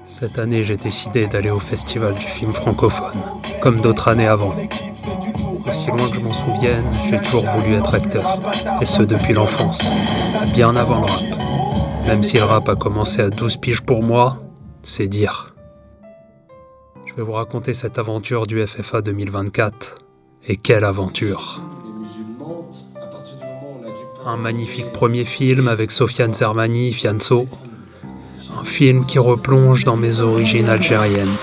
Cette année, j'ai décidé d'aller au festival du film francophone, comme d'autres années avant. Aussi loin que je m'en souvienne, j'ai toujours voulu être acteur, et ce depuis l'enfance, bien avant le rap. Même si le rap a commencé à 12 piges pour moi, c'est dire. Je vais vous raconter cette aventure du FFA 2024, et quelle aventure! Un magnifique premier film avec Sofiane Zermani, Fianso. Un film qui replonge dans mes origines algériennes.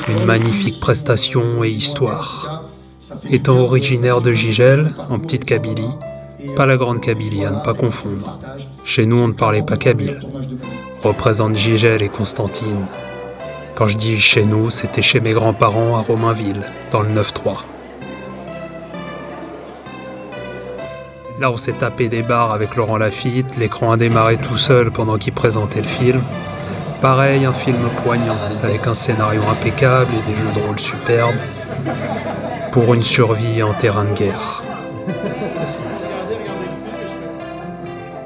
Une magnifique prestation et histoire. Étant originaire de Gigel, en petite Kabylie, pas la grande Kabylie à ne pas confondre. Chez nous, on ne parlait pas kabyle. Représente Gigel et Constantine. Quand je dis chez nous, c'était chez mes grands-parents à Romainville, dans le 9-3. Là, on s'est tapé des barres avec Laurent Lafitte, l'écran a démarré tout seul pendant qu'il présentait le film. Pareil, un film poignant, avec un scénario impeccable et des jeux de rôle superbes, pour une survie en terrain de guerre.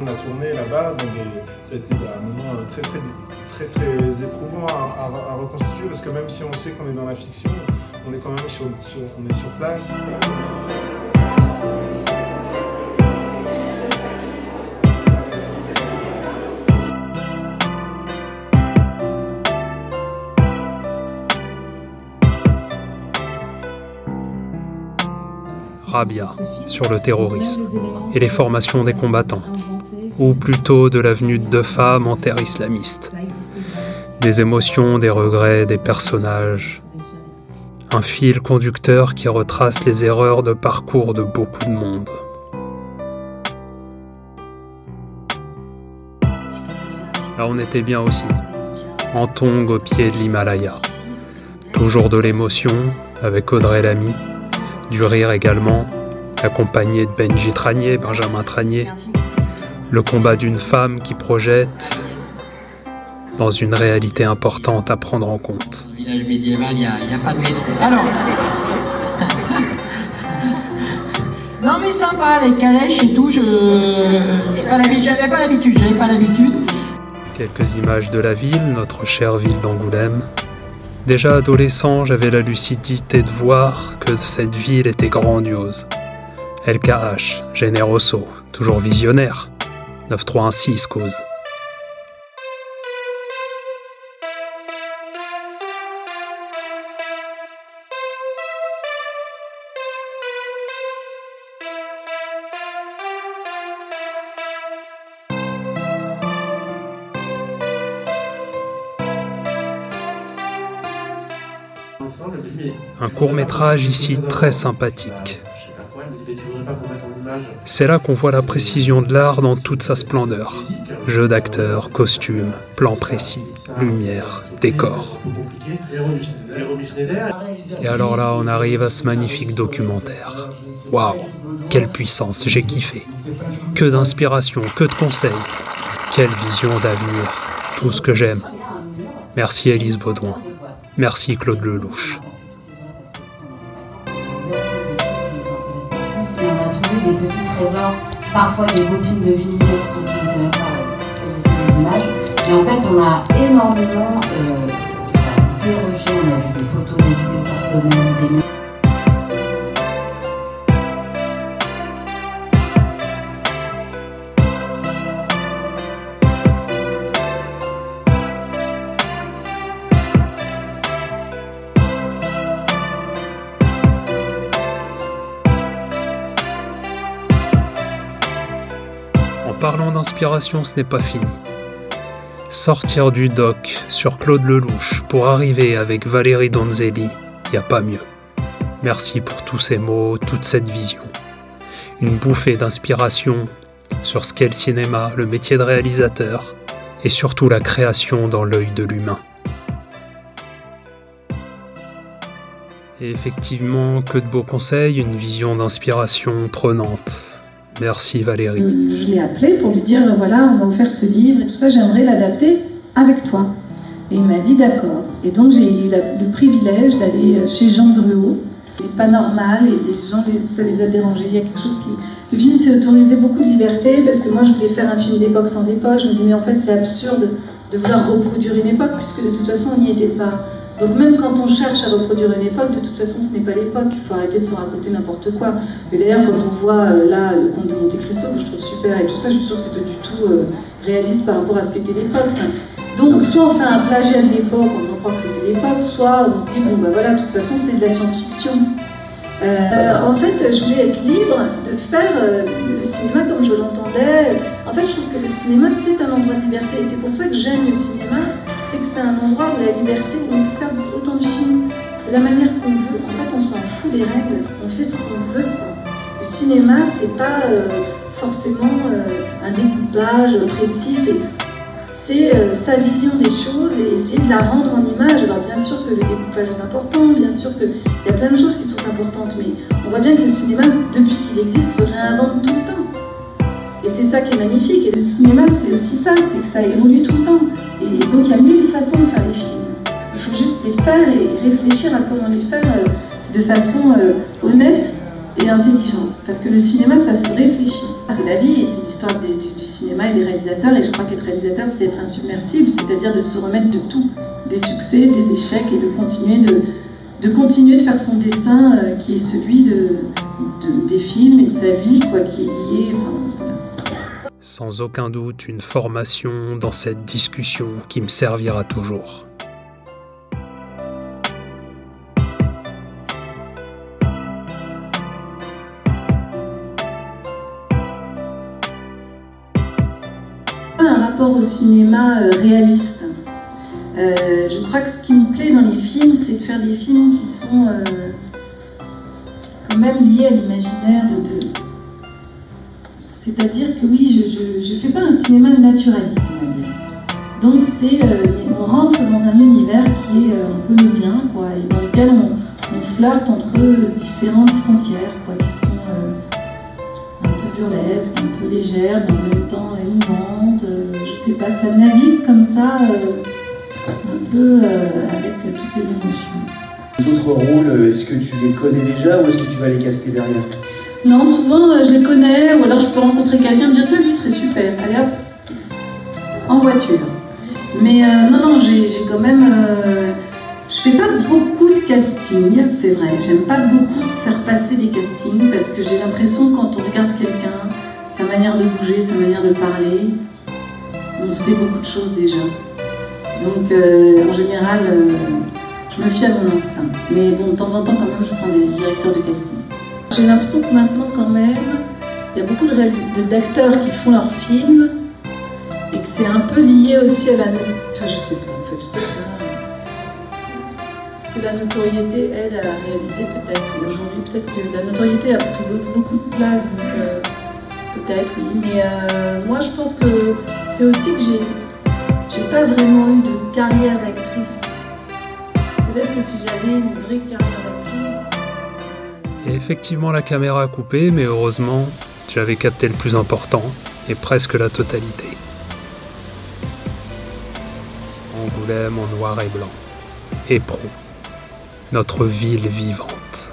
On a tourné là-bas, donc ça a été un moment très éprouvant à reconstituer, parce que même si on sait qu'on est dans la fiction, on est quand même sur place. Rabia, sur le terrorisme et les formations des combattants, ou plutôt de la venue de deux femmes en terre islamiste. Des émotions, des regrets, des personnages. Un fil conducteur qui retrace les erreurs de parcours de beaucoup de monde. Là on était bien aussi, en tongue au pied de l'Himalaya. Toujours de l'émotion, avec Audrey Lamy. Du rire également, accompagné de Benji Tranier, Benjamin Tranier. Le combat d'une femme qui projette dans une réalité importante à prendre en compte. Au village médiéval, il n'y a pas de métro. Alors non mais sympa, les calèches et tout, j'avais pas l'habitude. Quelques images de la ville, notre chère ville d'Angoulême. Déjà adolescent, j'avais la lucidité de voir que cette ville était grandiose. LKH, Generoso, toujours visionnaire. 931-6 cause. Un court-métrage ici très sympathique. C'est là qu'on voit la précision de l'art dans toute sa splendeur. Jeu d'acteurs, costumes, plans précis, lumière, décor. Et alors là, on arrive à ce magnifique documentaire. Waouh, quelle puissance, j'ai kiffé. Que d'inspiration, que de conseils. Quelle vision d'avenir, tout ce que j'aime. Merci Élise Baudouin. Merci Claude Lelouch. On a trouvé des petits trésors, parfois des bobines de vinyle qu'on utilisait même pas les images. Et en fait, on a énormément déroché, on a vu des photos, des vidéos personnelles, des... En parlant d'inspiration, ce n'est pas fini. Sortir du doc sur Claude Lelouch pour arriver avec Valérie Donzelli, y a pas mieux. Merci pour tous ces mots, toute cette vision. Une bouffée d'inspiration sur ce qu'est le cinéma, le métier de réalisateur, et surtout la création dans l'œil de l'humain. Et effectivement, que de beaux conseils, une vision d'inspiration prenante. Merci Valérie. Je l'ai appelé pour lui dire, voilà, on va en faire ce livre et tout ça, j'aimerais l'adapter avec toi. Et il m'a dit d'accord. Et donc j'ai eu le privilège d'aller chez Jean Druot. C'est pas normal et les gens, ça les a dérangés. Il y a quelque chose qui... Le film s'est autorisé beaucoup de liberté parce que moi je voulais faire un film d'époque sans époque. Je me disais mais en fait c'est absurde de vouloir reproduire une époque, puisque de toute façon on n'y était pas. Donc même quand on cherche à reproduire une époque, de toute façon ce n'est pas l'époque, il faut arrêter de se raconter n'importe quoi. Et d'ailleurs quand on voit là le Comte de Monte Cristo, que je trouve super et tout ça, je suis sûre que c'est pas du tout réaliste par rapport à ce qu'était l'époque. Enfin, donc soit on fait un plagiat de l'époque en faisant croire que c'était l'époque, soit on se dit bon bah voilà, de toute façon c'est de la science-fiction. En fait, je voulais être libre de faire le cinéma comme je l'entendais. En fait, je trouve que le cinéma, c'est un endroit de liberté. Et c'est pour ça que j'aime le cinéma, c'est que c'est un endroit où la liberté, où on peut faire autant de films de la manière qu'on veut. En fait, on s'en fout des règles, on fait ce qu'on veut. Le cinéma, c'est pas forcément un découpage précis, c'est sa vision des choses et essayer de la rendre en image. Alors bien sûr que le découpage est important, bien sûr qu'il y a plein de choses qui sont importantes, mais on voit bien que le cinéma, depuis qu'il existe, se réinvente tout le temps. Et c'est ça qui est magnifique. Et le cinéma, c'est aussi ça, c'est que ça évolue tout le temps. Et donc il y a mille façons de faire les films. Il faut juste les faire et réfléchir à comment les faire de façon honnête et intelligente. Parce que le cinéma, ça se réfléchit. C'est la vie et c'est l'histoire du cinéma et des réalisateurs. Et je crois qu'être réalisateur, c'est être insubmersible, c'est-à-dire de se remettre de tout. Des succès, des échecs et de continuer de faire son dessin qui est celui des films et de sa vie, quoi, qui est lié. Enfin, voilà. Sans aucun doute, une formation dans cette discussion qui me servira toujours. Un rapport au cinéma réaliste. Je crois que ce qui me plaît dans les films, c'est de faire des films qui sont quand même liés à l'imaginaire C'est-à-dire que oui, je ne fais pas un cinéma naturaliste, on va dire. Donc on rentre dans un univers qui est un peu le mien, quoi, et dans lequel on flirte entre différentes frontières, quoi, qui sont un peu burlesques, un peu légères, mais en même temps émouvantes. Je sais pas, ça navigue comme ça, un peu avec toutes les émotions. Les autres rôles, est-ce que tu les connais déjà ou est-ce que tu vas les caster derrière? Non, souvent je les connais, ou alors je peux rencontrer quelqu'un et me dire tiens, lui serait super, allez hop, en voiture. Mais non, j'ai quand même. Je fais pas beaucoup de casting, c'est vrai. J'aime pas beaucoup faire passer des castings parce que j'ai l'impression que quand on regarde quelqu'un, sa manière de bouger, sa manière de parler, on sait beaucoup de choses déjà. Donc en général, je me fie à mon instinct. Mais bon, de temps en temps, quand même, je prends des directeurs de casting. J'ai l'impression que maintenant, quand même, il y a beaucoup d'acteurs qui font leurs films et que c'est un peu lié aussi à la... Enfin, je sais pas, en fait, je dis ça. Parce que la notoriété aide à réaliser, peut-être. Aujourd'hui, peut-être que la notoriété a pris beaucoup de place, donc peut-être, oui. Mais moi, je pense que c'est aussi que j'ai pas vraiment eu de carrière d'actrice. Peut-être que si j'avais une vraie carrière d'actrice... Et effectivement, la caméra a coupé, mais heureusement, j'avais capté le plus important, et presque la totalité. Angoulême en noir et blanc. Éperon. Notre ville vivante.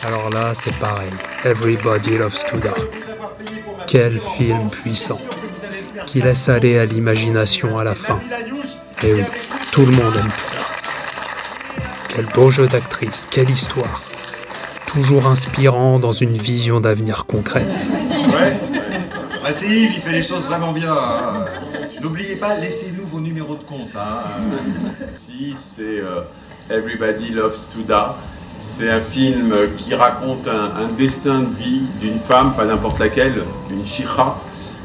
Alors là, c'est pareil. Everybody Loves Touda. Quel film puissant, qui laisse aller à l'imagination à la fin. Et oui, tout le monde aime Touda. Quel beau jeu d'actrice, quelle histoire. Toujours inspirant dans une vision d'avenir concrète. Ouais, c'est Yves, il fait les choses vraiment bien. Hein. N'oubliez pas, laissez-nous vos numéros de compte. Hein. Si, c'est Everybody Loves Touda. C'est un film qui raconte un destin de vie d'une femme, pas n'importe laquelle, une chikha.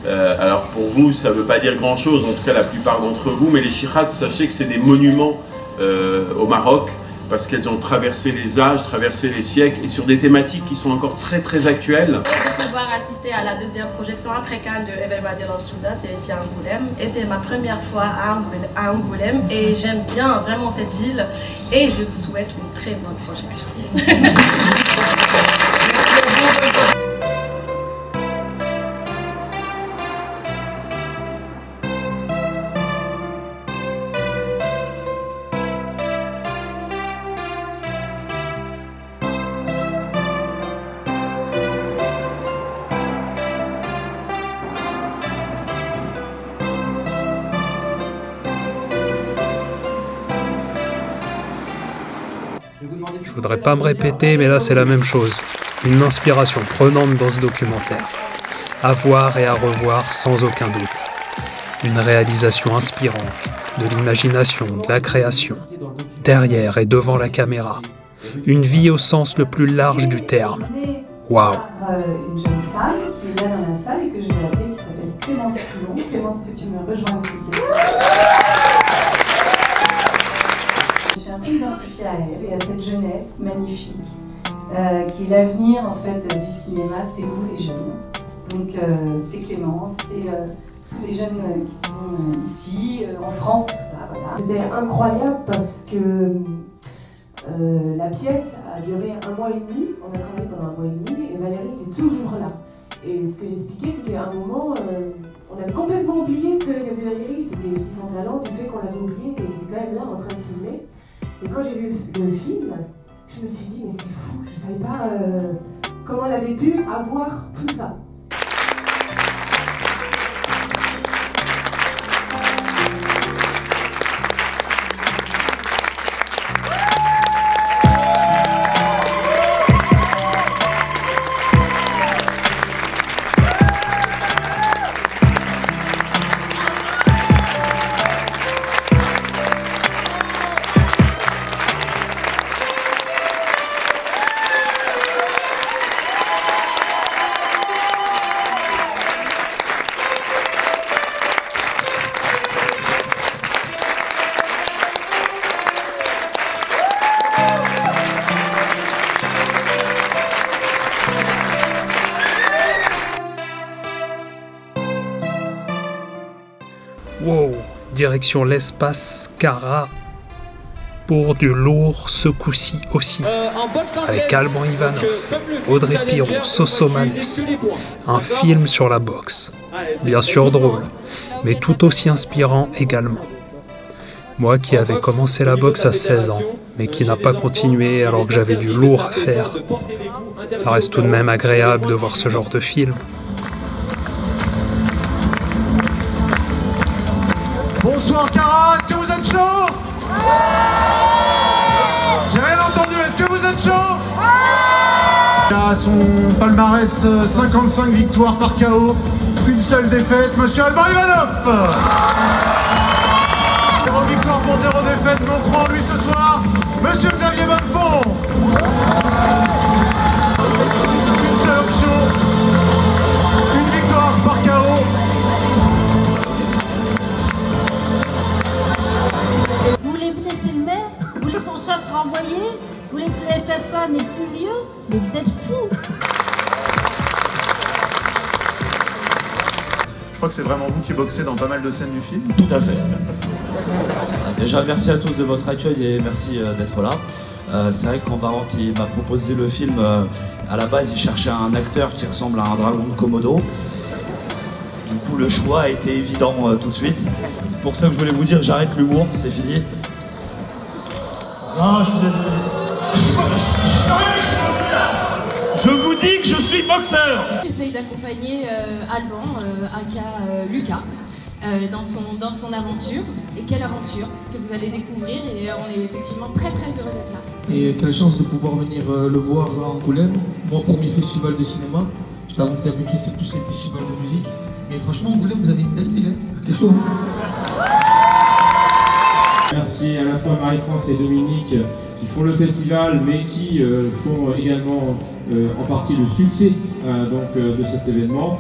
Alors pour vous, ça ne veut pas dire grand-chose, en tout cas la plupart d'entre vous, mais les chikhas, sachez que c'est des monuments au Maroc, parce qu'elles ont traversé les âges, traversé les siècles, et sur des thématiques qui sont encore très très actuelles. Je vais pouvoir assister à la deuxième projection après Cannes de Everybody Loves Touda, c'est ici à Angoulême, et c'est ma première fois à Angoulême, et j'aime bien vraiment cette ville, et je vous souhaite une très bonne projection. voudrais pas me répéter, mais là c'est la même chose. Une inspiration prenante dans ce documentaire. À voir et à revoir sans aucun doute. Une réalisation inspirante, de l'imagination, de la création, derrière et devant la caméra. Une vie au sens le plus large du terme. Waouh! Une jeune femme qui est là dans la salle et que je vais appeler, qui s'appelle Clémence Coulon. Clémence, que tu me rejoins s'il te plaît. Je suis un peu identifiée à elle et à cette jeunesse magnifique, qui est l'avenir en fait du cinéma, c'est vous les jeunes. Donc c'est Clémence, c'est tous les jeunes qui sont ici, en France, tout ça, voilà. C'était incroyable parce que la pièce a duré 1 mois et demi, on a travaillé pendant 1 mois et demi, et Valérie était toujours là. Et ce que j'expliquais, c'est qu'à un moment, on a complètement oublié que Valérie, c'était aussi son talent, du fait qu'on l'avait oublié, qu'elle était quand même là en train de filmer. Et quand j'ai vu le film, je me suis dit, mais c'est fou, je ne savais pas comment elle avait pu avoir tout ça. Wow, direction l'espace Cara pour du lourd ce coup-ci aussi. Avec Alban Ivanov, Audrey Pirou, Soso Manes. Un film sur la boxe. Bien sûr drôle, mais tout aussi inspirant également. Moi qui avais commencé la boxe à 16 ans, mais qui n'a pas continué alors que j'avais du lourd à faire. Ça reste tout de même agréable de voir ce genre de film. Bonsoir Cara, est-ce que vous êtes chaud? J'ai rien entendu, est-ce que vous êtes chaud? Il a son palmarès 55 victoires par KO, une seule défaite, monsieur Alban Ivanov. 0 victoire pour 0 défaite, mais on croit en lui ce soir, monsieur Xavier Bonnefond. Une seule option, une victoire par KO. Vous voulez vous laisser le maire? Vous voulez qu'on se fasse renvoyer? Vous voulez que le FFA n'ait plus lieu? Mais vous êtes fous! Je crois que c'est vraiment vous qui boxez dans pas mal de scènes du film. Tout à fait. Déjà, merci à tous de votre accueil et merci d'être là. C'est vrai que quand Varan qui m'a proposé le film, à la base, il cherchait un acteur qui ressemble à un dragon de Komodo. Du coup, le choix a été évident tout de suite. C'est pour ça que je voulais vous dire, j'arrête l'humour, c'est fini. Non, je suis désolé. Je vous dis que je suis boxeur. J'essaye d'accompagner Alban, aka Lucas, dans son aventure. Et quelle aventure que vous allez découvrir, et on est effectivement très très heureux d'être là. Et quelle chance de pouvoir venir le voir à Angoulême, mon premier festival de cinéma. Je t'avoue que d'habitude c'est tous les festivals de musique. Mais franchement, Angoulême, vous avez une belle ville, c'est chaud. Merci à la fois Marie-France et Dominique qui font le festival, mais qui font également en partie le succès de cet événement.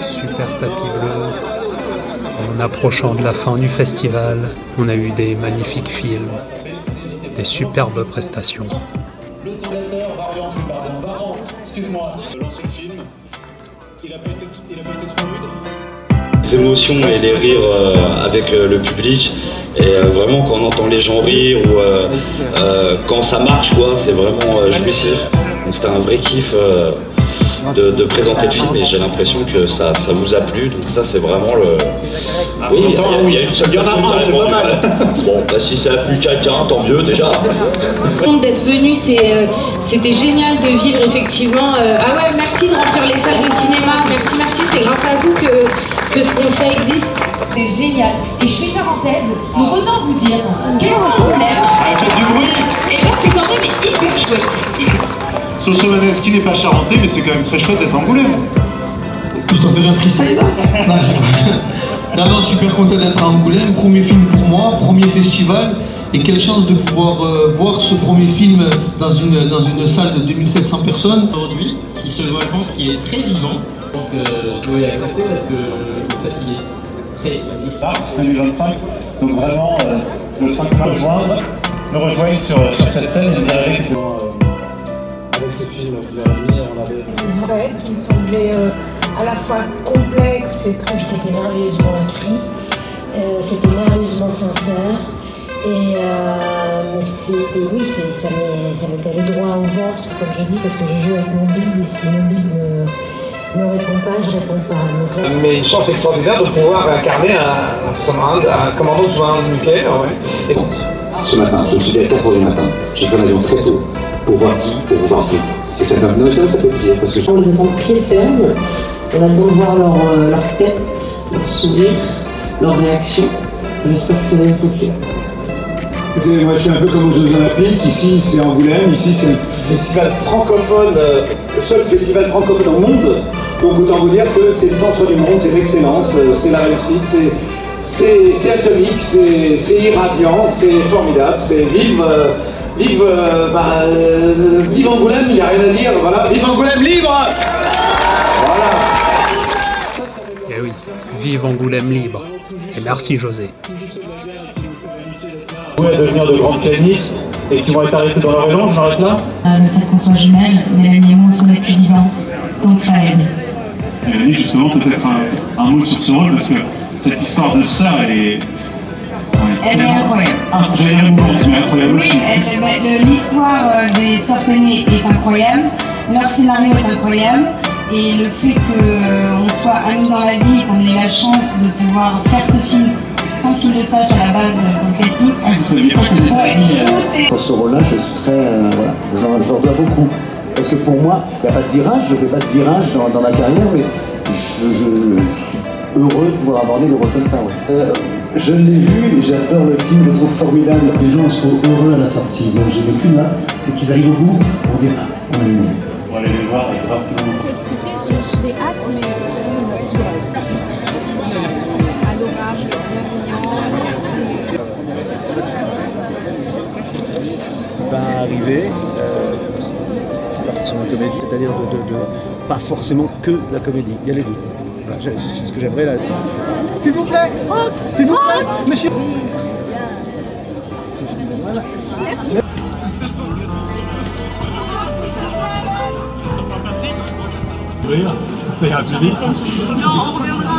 Super tapis bleu. En approchant de la fin du festival, on a eu des magnifiques films, des superbes prestations. Le temps d'acteur, Varan, excuse-moi, de lancer le film. Il a pas été trop rude. Les émotions et les rires avec le public, et vraiment quand on entend les gens rire ou quand ça marche, quoi, c'est vraiment jouissif. Donc c'était un vrai kiff de présenter le film et j'ai l'impression que ça vous a plu, donc ça c'est vraiment le... Oui, il y a une seule personne qui a c'est pas mal. Bon, bah, si ça a plu quelqu'un, tant mieux déjà. D'être venu, c'était génial de vivre effectivement. Ah ouais, merci de remplir les salles de cinéma. Merci, c'est grâce à vous que ce qu'on fait existe. C'est génial. Et je suis charentaise, donc autant vous dire quel est mon problème. Faites du bruit. Et ben c'est quand même hyper chouette. Soso Maneskin n'est pas charentais, mais c'est quand même très chouette d'être Angoulême. Je t'en fais un freestyle là. Non, super content d'être à Angoulême. Premier film pour moi, premier festival. Et quelle chance de pouvoir voir ce premier film dans une salle de 2700 personnes. Aujourd'hui, qui se volcan qui est très vivant. Donc je voulais accepter parce que en fait il est très mars 2025. Donc vraiment le 5 mars juin, nous rejoignent sur cette scène et avec ce film on avait vrai qui me semblait à la fois complexe et très c'était merveilleusement écrit, c'était merveilleusement sincère. Et oui, ça m'est allé droit au ventre, comme je dis, parce que je joue avec mon bible, et si mon bible ne répond pas, je réponds pas. Mais une chance extraordinaire de pouvoir incarner un commandant de sous-marin nucléaire. Ouais. Ce matin, je me suis levé à 4h du matin, j'ai pris un avion très tôt, pour voir qui, pour vous voir tout. Et ça peut plaisir, parce que on les attend pied ferme, on attend de voir leur tête, leur sourire, leur réaction. J'espère que ça va être aussi. Écoutez, moi je suis un peu comme aux Jeux Olympiques, ici c'est Angoulême, ici c'est le festival francophone, le seul festival francophone au monde. Donc autant vous dire que c'est le centre du monde, c'est l'excellence, c'est la réussite, c'est atomique, c'est irradiant, c'est formidable, c'est vive Angoulême, il n'y a rien à dire, voilà, vive Angoulême libre. Voilà. Eh oui, vive Angoulême libre. Et merci José. À devenir de grands pianistes et qui vont être arrêtés dans leur élan, j'arrête là. Le fait qu'on soit jumelles, Mélanie et moi, on sont depuis 10 ans, donc ça aide. Mélanie, justement, peut-être un mot sur ce rôle, parce que cette histoire de sœur, elle est... Elle est incroyable. J'allais dire une incroyable aussi. Oui, l'histoire des sœurs aînées est incroyable, leur scénario est incroyable, et le fait qu'on soit amis dans la vie et qu'on ait la chance de pouvoir faire ce film sans qu'ils le sachent à la base du classique. Vous saviez pas qu'ils étaient amis. Pour ce rôle-là, je suis très... j'en dois beaucoup. Parce que pour moi, il n'y a pas de virage, je ne fais pas de virage dans ma carrière, mais je suis heureux de pouvoir aborder le rôle comme ça. Ouais. Je l'ai vu et j'adore le film, je le trouve formidable. Les gens sont heureux à la sortie. Donc j'ai vécu là, c'est qu'ils arrivent au bout pour dire ah, on a aimé. On va aller les voir et voir ce qu'ils vont faire. J'ai hâte, mais adorable, bienveillant. Va arriver, pas forcément comédie, c'est-à-dire de pas forcément que de la comédie, il y a les deux. Voilà, c'est ce que j'aimerais là. S'il vous plaît, s'il vous plaît, monsieur. Voilà. C'est un peu vite. Non, on reviendra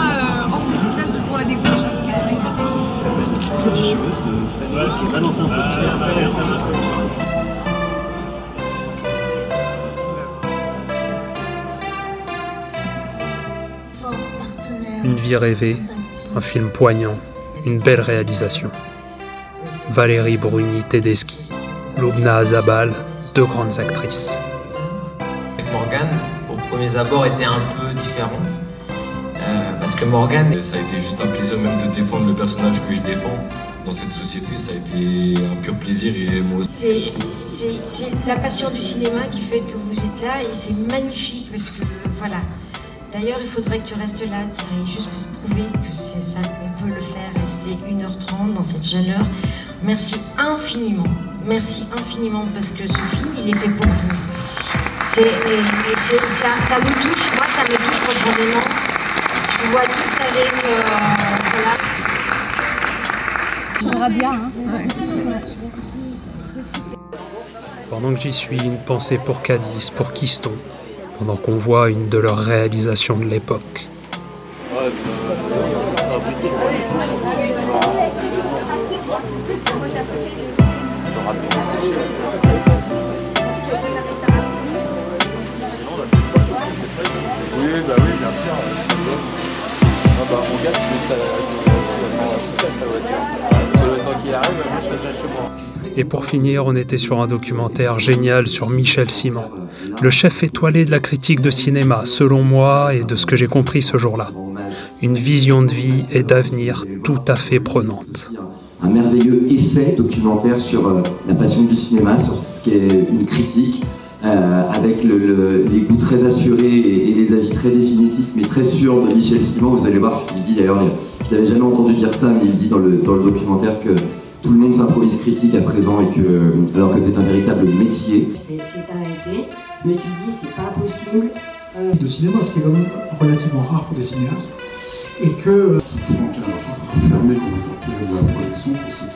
hors festival pour la découvrir. C'est des choses de Fred Valentin Une vie rêvée, un film poignant, une belle réalisation. Valérie Bruni-Tedeschi, Lubna Azabal, deux grandes actrices. Morgane, aux premiers abords, était un peu différente. Parce que Morgane... Ça a été juste un plaisir même de défendre le personnage que je défends dans cette société. Ça a été un pur plaisir et moi aussi. C'est la passion du cinéma qui fait que vous êtes là et c'est magnifique parce que voilà. D'ailleurs, il faudrait que tu restes là, Thierry, juste pour prouver que c'est ça, qu'on peut le faire, rester 1h30 dans cette chaleur. Merci infiniment parce que ce film, il est fait pour vous. Ça me touche, moi ça me touche profondément. Je vous vois tous avec, voilà. Ça ira bien, hein. Pendant que j'y suis, une pensée pour Cadiz, pour Kiston, pendant qu'on voit une de leurs réalisations de l'époque. mon gars, tu tout seul ta voiture. Sur le temps qu'il arrive, moi je suis déjà chez moi. Et pour finir, on était sur un documentaire génial sur Michel Simon, le chef étoilé de la critique de cinéma, selon moi et de ce que j'ai compris ce jour-là. Une vision de vie et d'avenir tout à fait prenante. Un merveilleux essai documentaire sur la passion du cinéma, sur ce qu'est une critique, avec les goûts très assurés et les avis très définitifs, mais très sûrs de Michel Simon. Vous allez voir ce qu'il dit, d'ailleurs, je n'avais jamais entendu dire ça, mais il dit dans le documentaire que tout le monde s'improvise critique à présent, alors que c'est un véritable métier. C'est arrêté, je me suis dit c'est pas possible. De cinéma, ce qui est quand même relativement rare pour des cinéastes, et que... C'est manqué à la fin, ça va fermer qu'on va sortir de la projection pour ceux qui...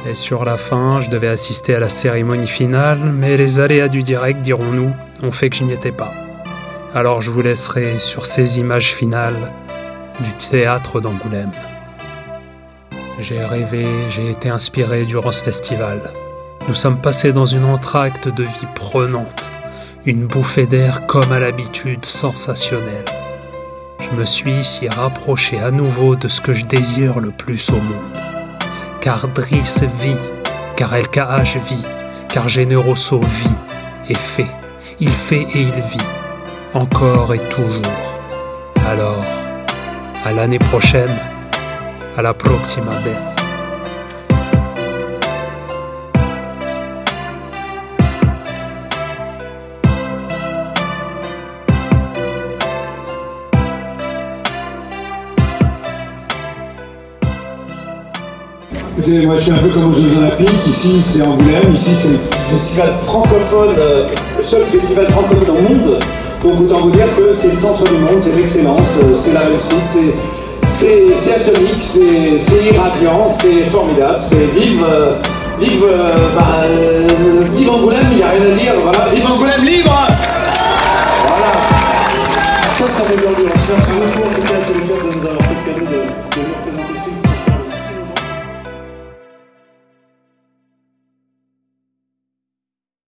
Et sur la fin, je devais assister à la cérémonie finale, mais les aléas du direct, dirons-nous, ont fait que je n'y étais pas. Alors je vous laisserai sur ces images finales du théâtre d'Angoulême. J'ai rêvé, j'ai été inspiré durant ce festival. Nous sommes passés dans une entr'acte de vie prenante, une bouffée d'air comme à l'habitude sensationnelle. Je me suis ici rapproché à nouveau de ce que je désire le plus au monde. Car Driss vit, car LKH vit, car Generoso vit et fait. Il fait et il vit, encore et toujours. Alors, à l'année prochaine, à la próxima vez. Écoutez, moi je suis un peu comme aux Jeux Olympiques, ici c'est Angoulême, ici c'est le festival francophone, le seul festival francophone au monde. Donc autant vous dire que c'est le centre du monde, c'est l'excellence, c'est la réussite, c'est atomique, c'est irradiant, c'est formidable, c'est vive